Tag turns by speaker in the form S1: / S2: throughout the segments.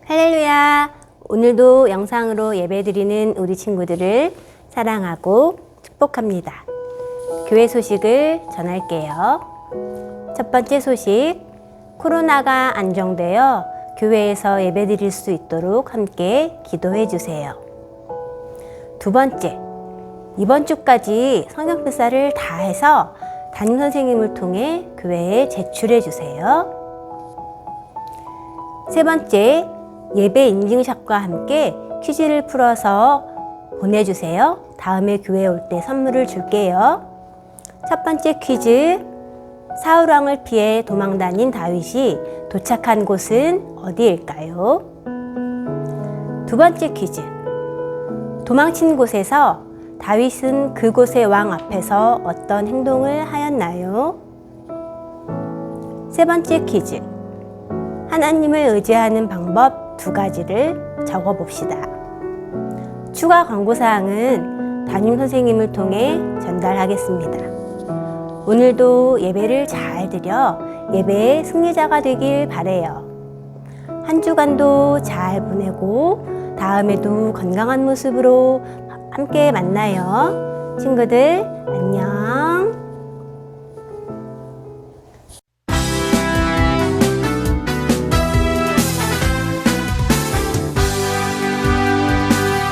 S1: 할렐루야! 오늘도 영상으로 예배드리는 우리 친구들을 사랑하고 축복합니다. 교회 소식을 전할게요. 첫 번째 소식, 코로나가 안정되어 교회에서 예배드릴 수 있도록 함께 기도해 주세요. 두 번째, 이번 주까지 성경필사를 다 해서 담임 선생님을 통해 교회에 제출해 주세요. 세 번째, 예배 인증샷과 함께 퀴즈를 풀어서 보내주세요. 다음에 교회 올 때 선물을 줄게요. 첫 번째 퀴즈, 사울왕을 피해 도망다닌 다윗이 도착한 곳은 어디일까요? 두 번째 퀴즈, 도망친 곳에서 다윗은 그곳의 왕 앞에서 어떤 행동을 하였나요? 세 번째 퀴즈, 하나님을 의지하는 방법 두 가지를 적어 봅시다. 추가 광고사항은 담임 선생님을 통해 전달하겠습니다. 오늘도 예배를 잘 드려 예배의 승리자가 되길 바래요. 한 주간도 잘 보내고 다음에도 건강한 모습으로 함께 만나요. 친구들 안녕.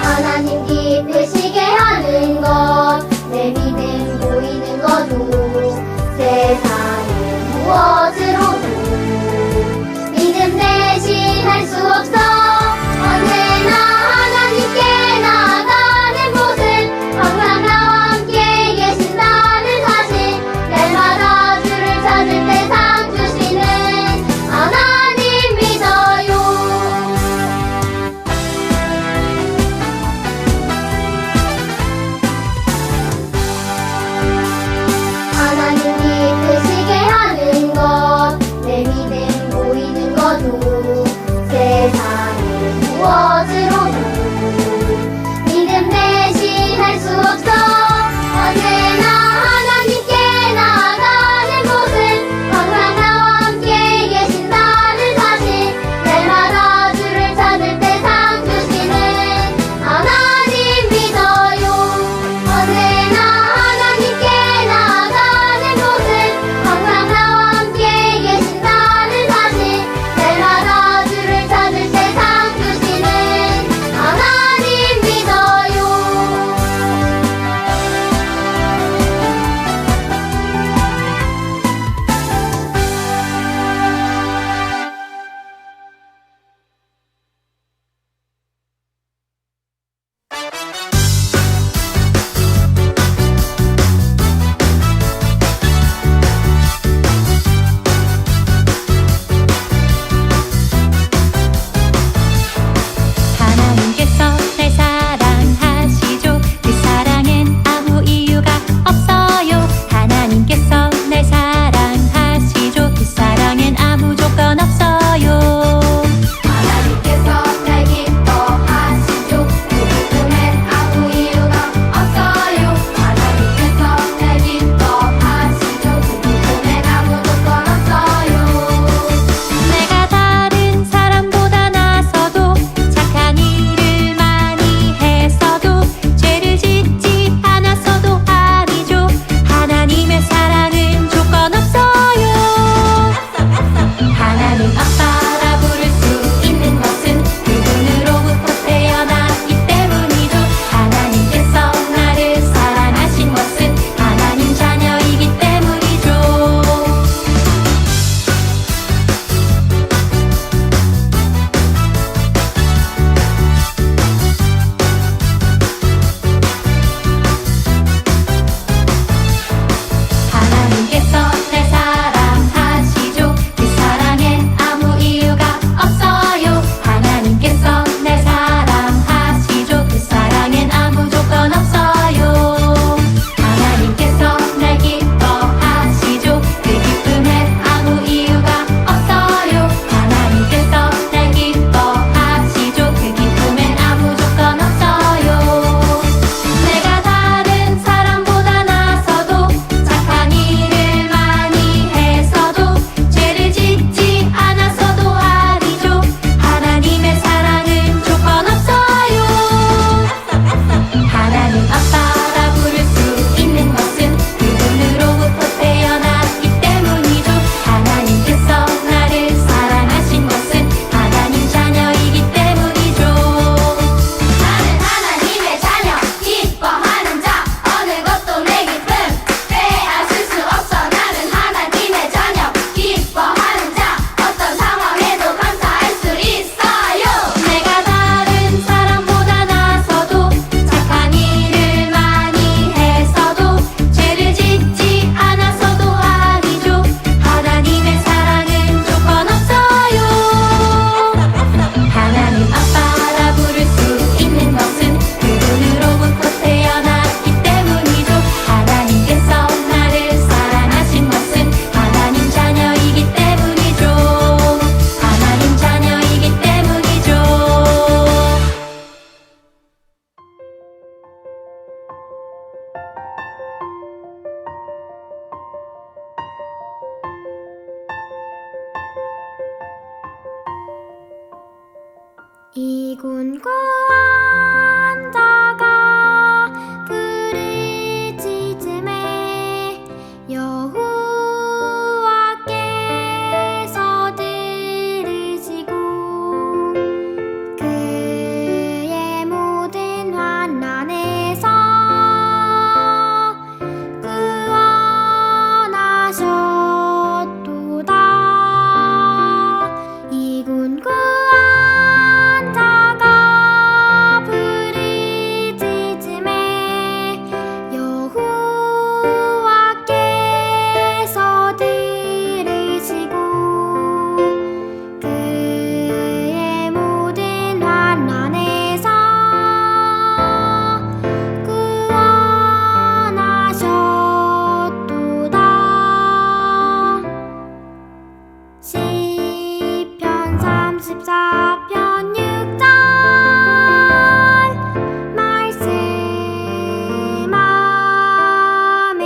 S2: 하나님 기쁘시게 하는 것, 내 믿음 보이는 것도 세상의 무엇으로도 믿음 대신할 수 없어. 언제나 하나님께 나아가는 곳은 항상 함께 계신다. 이군 구원자가 부르짖음에 여호와께서 들으시고 그의 모든 환난에서 구원하셨도다. 이군 구원자가 부르짖음에 여호와께서 들으시고 그의 모든 환난에서 구원하셨도다. 시편 34편 6절 말씀. 아멘.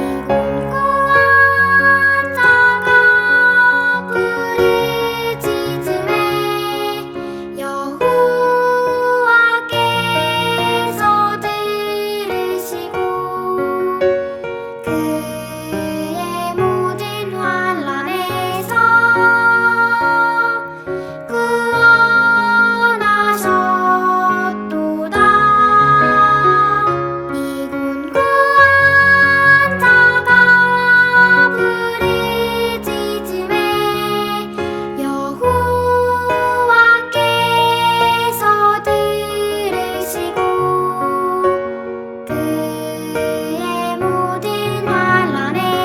S2: 이군 구원자가 부르짖음에 여호와께서 들으시고 그의 모든 환난에서 구원하셨도다.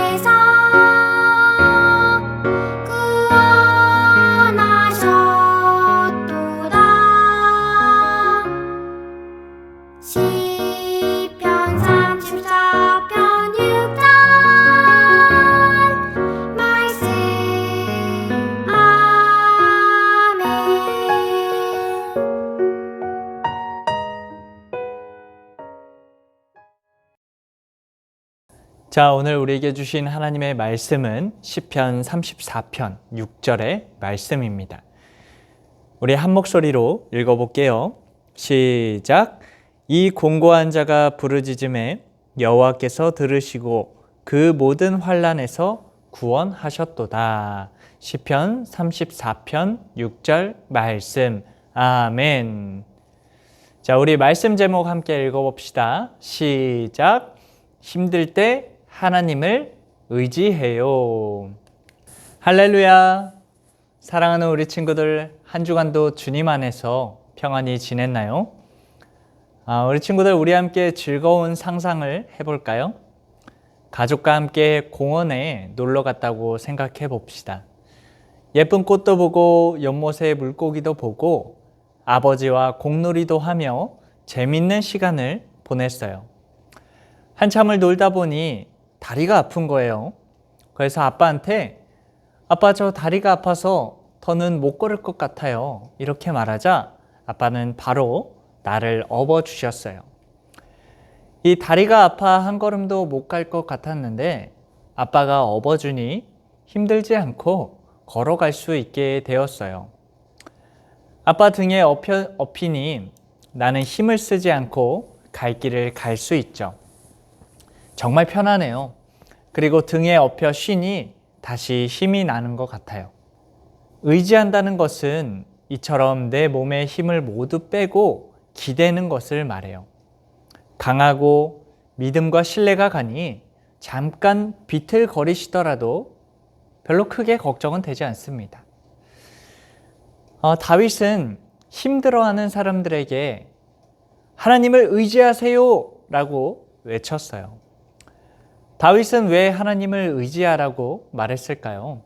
S2: 이군 구원자가 부르짖음에 여호와께서 들으시고 그의 모든 환난에서 구원하셨도다. 시편 34편 6절 말씀. 아멘.
S3: 자, 오늘 우리에게 주신 하나님의 말씀은 시편 34편 6절의 말씀입니다. 우리 한 목소리로 읽어볼게요. 시작. 이 공고한 자가 부르짖음에 여호와께서 들으시고 그 모든 환난에서 구원하셨도다. 시편 34편 6절 말씀. 아멘. 자, 우리 말씀 제목 함께 읽어봅시다. 시작. 힘들 때 하나님을 의지해요. 할렐루야. 사랑하는 우리 친구들, 한 주간도 주님 안에서 평안히 지냈나요? 우리 친구들, 우리 함께 즐거운 상상을 해볼까요? 가족과 함께 공원에 놀러 갔다고 생각해 봅시다. 예쁜 꽃도 보고 연못의 물고기도 보고 아버지와 공놀이도 하며 재밌는 시간을 보냈어요. 한참을 놀다 보니 다리가 아픈 거예요. 그래서 아빠한테 아빠, 저 다리가 아파서 더는 못 걸을 것 같아요. 이렇게 말하자 아빠는 바로 나를 업어주셨어요. 이 다리가 아파 한 걸음도 못 갈 것 같았는데 아빠가 업어주니 힘들지 않고 걸어갈 수 있게 되었어요. 아빠 등에 업히니 나는 힘을 쓰지 않고 갈 길을 갈 수 있죠. 정말 편하네요. 그리고 등에 업혀 쉬니 다시 힘이 나는 것 같아요. 의지한다는 것은 이처럼 내 몸의 힘을 모두 빼고 기대는 것을 말해요. 강하고 믿음과 신뢰가 가니 잠깐 비틀거리시더라도 별로 크게 걱정은 되지 않습니다. 다윗은 힘들어하는 사람들에게 하나님을 의지하세요 라고 외쳤어요. 다윗은 왜 하나님을 의지하라고 말했을까요?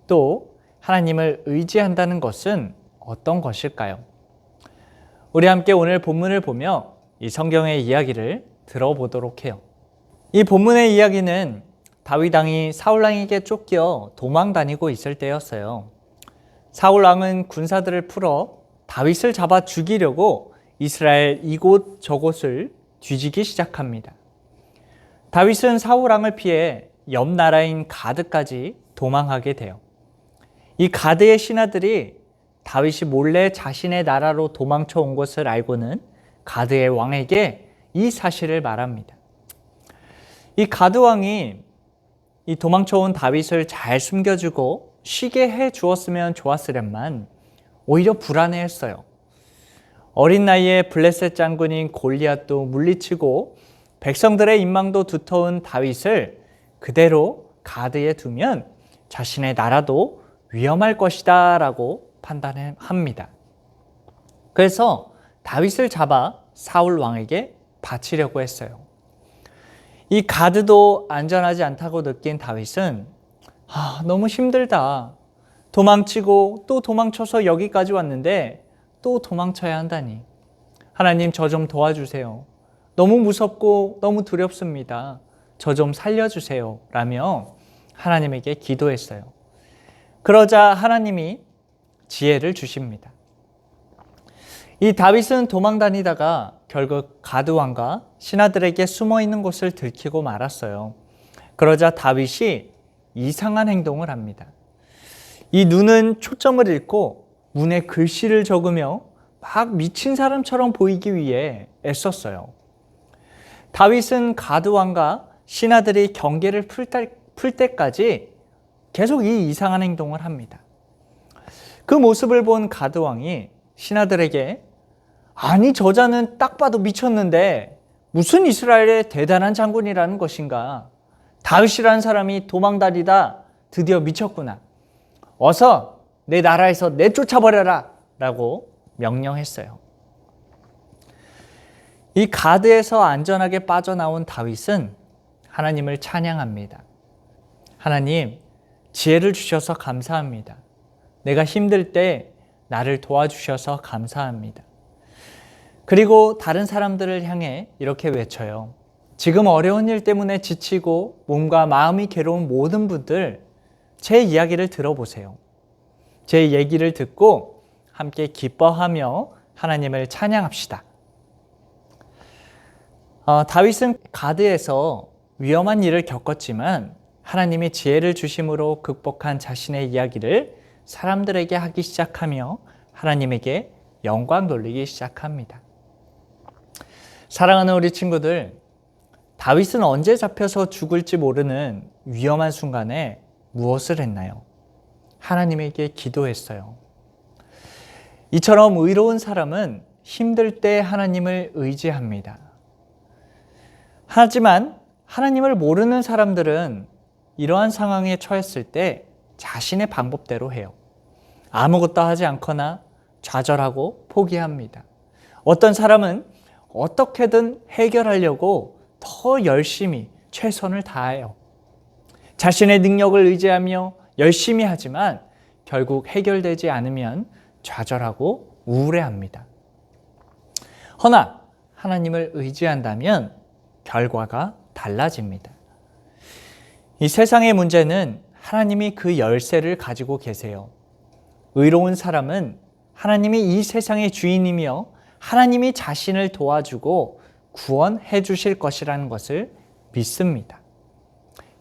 S3: 또 하나님을 의지한다는 것은 어떤 것일까요? 우리 함께 오늘 본문을 보며 이 성경의 이야기를 들어보도록 해요. 이 본문의 이야기는 다윗 왕이 사울 왕에게 쫓겨 도망 다니고 있을 때였어요. 사울 왕은 군사들을 풀어 다윗을 잡아 죽이려고 이스라엘 이곳 저곳을 뒤지기 시작합니다. 다윗은 사울 왕을 피해 옆 나라인 가드까지 도망하게 돼요. 이 가드의 신하들이 다윗이 몰래 자신의 나라로 도망쳐 온 것을 알고는 가드의 왕에게 이 사실을 말합니다. 이 가드 왕이 이 도망쳐 온 다윗을 잘 숨겨주고 쉬게 해 주었으면 좋았으련만 오히려 불안해했어요. 어린 나이에 블레셋 장군인 골리앗도 물리치고 백성들의 인망도 두터운 다윗을 그대로 가드에 두면 자신의 나라도 위험할 것이다 라고 판단합니다. 그래서 다윗을 잡아 사울 왕에게 바치려고 했어요. 이 가드도 안전하지 않다고 느낀 다윗은 너무 힘들다. 도망치고 또 도망쳐서 여기까지 왔는데 또 도망쳐야 한다니. 하나님, 저 좀 도와주세요. 너무 무섭고 너무 두렵습니다. 저 좀 살려주세요. 라며 하나님에게 기도했어요. 그러자 하나님이 지혜를 주십니다. 이 다윗은 도망 다니다가 결국 가드 왕과 신하들에게 숨어 있는 곳을 들키고 말았어요. 그러자 다윗이 이상한 행동을 합니다. 이 눈은 초점을 잃고 문에 글씨를 적으며 막 미친 사람처럼 보이기 위해 애썼어요. 다윗은 가드 왕과 신하들이 경계를 풀 때까지 계속 이 이상한 행동을 합니다. 그 모습을 본 가드 왕이 신하들에게 아니 저자는 딱 봐도 미쳤는데 무슨 이스라엘의 대단한 장군이라는 것인가. 다윗이라는 사람이 도망다니다 드디어 미쳤구나. 어서 내 나라에서 내쫓아버려라 라고 명령했어요. 이 가드에서 안전하게 빠져나온 다윗은 하나님을 찬양합니다. 하나님, 지혜를 주셔서 감사합니다. 내가 힘들 때 나를 도와주셔서 감사합니다. 그리고 다른 사람들을 향해 이렇게 외쳐요. 지금 어려운 일 때문에 지치고 몸과 마음이 괴로운 모든 분들, 제 이야기를 들어보세요. 제 얘기를 듣고 함께 기뻐하며 하나님을 찬양합시다. 다윗은 가드에서 위험한 일을 겪었지만 하나님이 지혜를 주심으로 극복한 자신의 이야기를 사람들에게 하기 시작하며 하나님에게 영광 돌리기 시작합니다. 사랑하는 우리 친구들, 다윗은 언제 잡혀서 죽을지 모르는 위험한 순간에 무엇을 했나요? 하나님에게 기도했어요. 이처럼 의로운 사람은 힘들 때 하나님을 의지합니다. 하지만 하나님을 모르는 사람들은 이러한 상황에 처했을 때 자신의 방법대로 해요. 아무것도 하지 않거나 좌절하고 포기합니다. 어떤 사람은 어떻게든 해결하려고 더 열심히 최선을 다해요. 자신의 능력을 의지하며 열심히 하지만 결국 해결되지 않으면 좌절하고 우울해합니다. 허나 하나님을 의지한다면 결과가 달라집니다. 이 세상의 문제는 하나님이 그 열쇠를 가지고 계세요. 의로운 사람은 하나님이 이 세상의 주인이며 하나님이 자신을 도와주고 구원해 주실 것이라는 것을 믿습니다.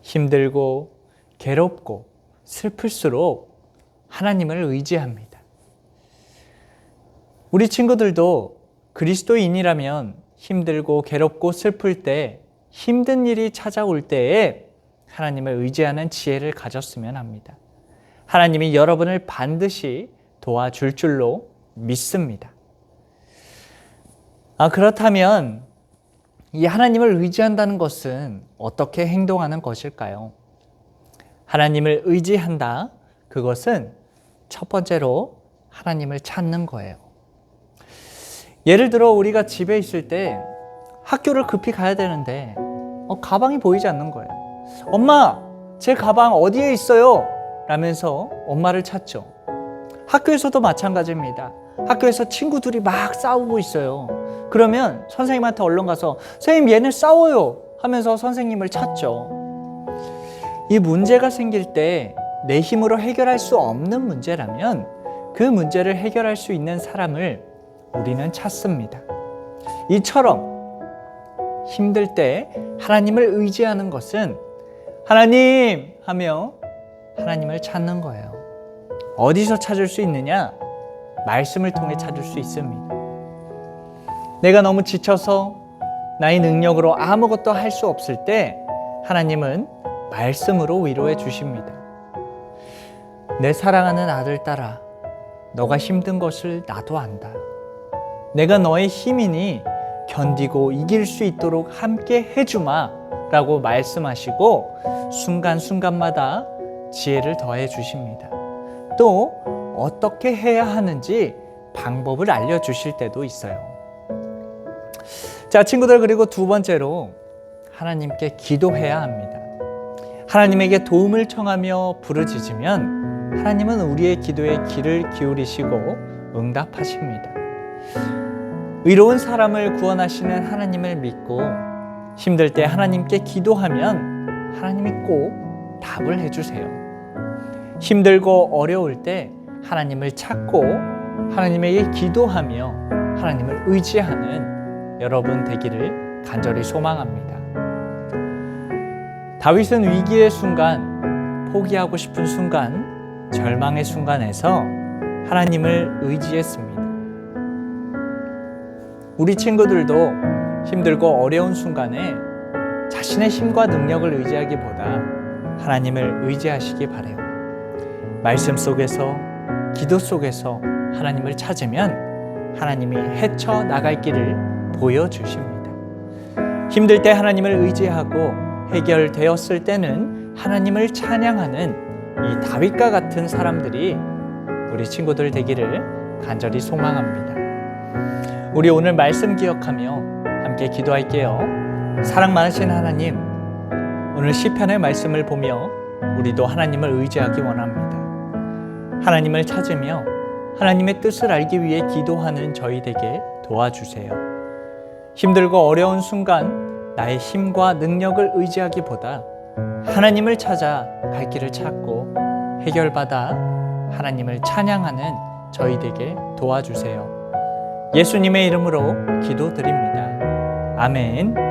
S3: 힘들고 괴롭고 슬플수록 하나님을 의지합니다. 우리 친구들도 그리스도인이라면 힘들고 괴롭고 슬플 때, 힘든 일이 찾아올 때에 하나님을 의지하는 지혜를 가졌으면 합니다. 하나님이 여러분을 반드시 도와줄 줄로 믿습니다. 그렇다면 이 하나님을 의지한다는 것은 어떻게 행동하는 것일까요? 하나님을 의지한다. 그것은 첫 번째로 하나님을 찾는 거예요. 예를 들어 우리가 집에 있을 때 학교를 급히 가야 되는데 가방이 보이지 않는 거예요. 엄마, 제 가방 어디에 있어요? 라면서 엄마를 찾죠. 학교에서도 마찬가지입니다. 학교에서 친구들이 막 싸우고 있어요. 그러면 선생님한테 얼른 가서 선생님 얘네 싸워요 하면서 선생님을 찾죠. 이 문제가 생길 때 내 힘으로 해결할 수 없는 문제라면 그 문제를 해결할 수 있는 사람을 우리는 찾습니다. 이처럼 힘들 때 하나님을 의지하는 것은 하나님 하며 하나님을 찾는 거예요. 어디서 찾을 수 있느냐? 말씀을 통해 찾을 수 있습니다. 내가 너무 지쳐서 나의 능력으로 아무것도 할 수 없을 때 하나님은 말씀으로 위로해 주십니다. 내 사랑하는 아들, 딸아, 너가 힘든 것을 나도 안다. 내가 너의 힘이니 견디고 이길 수 있도록 함께 해주마 라고 말씀하시고 순간순간마다 지혜를 더해 주십니다. 또 어떻게 해야 하는지 방법을 알려주실 때도 있어요. 자, 친구들, 그리고 두 번째로 하나님께 기도해야 합니다. 하나님에게 도움을 청하며 부르짖으면 하나님은 우리의 기도에 귀를 기울이시고 응답하십니다. 의로운 사람을 구원하시는 하나님을 믿고 힘들 때 하나님께 기도하면 하나님이 꼭 답을 해주세요. 힘들고 어려울 때 하나님을 찾고 하나님에게 기도하며 하나님을 의지하는 여러분 되기를 간절히 소망합니다. 다윗은 위기의 순간, 포기하고 싶은 순간, 절망의 순간에서 하나님을 의지했습니다. 우리 친구들도 힘들고 어려운 순간에 자신의 힘과 능력을 의지하기보다 하나님을 의지하시기 바라요. 말씀 속에서, 기도 속에서 하나님을 찾으면 하나님이 헤쳐나갈 길을 보여주십니다. 힘들 때 하나님을 의지하고 해결되었을 때는 하나님을 찬양하는 이 다윗과 같은 사람들이 우리 친구들 되기를 간절히 소망합니다. 우리 오늘 말씀 기억하며 함께 기도할게요. 사랑 많으신 하나님, 오늘 시편의 말씀을 보며 우리도 하나님을 의지하기 원합니다. 하나님을 찾으며 하나님의 뜻을 알기 위해 기도하는 저희 되게 도와주세요. 힘들고 어려운 순간 나의 힘과 능력을 의지하기보다 하나님을 찾아 갈 길을 찾고 해결받아 하나님을 찬양하는 저희 되게 도와주세요. 예수님의 이름으로 기도드립니다. 아멘.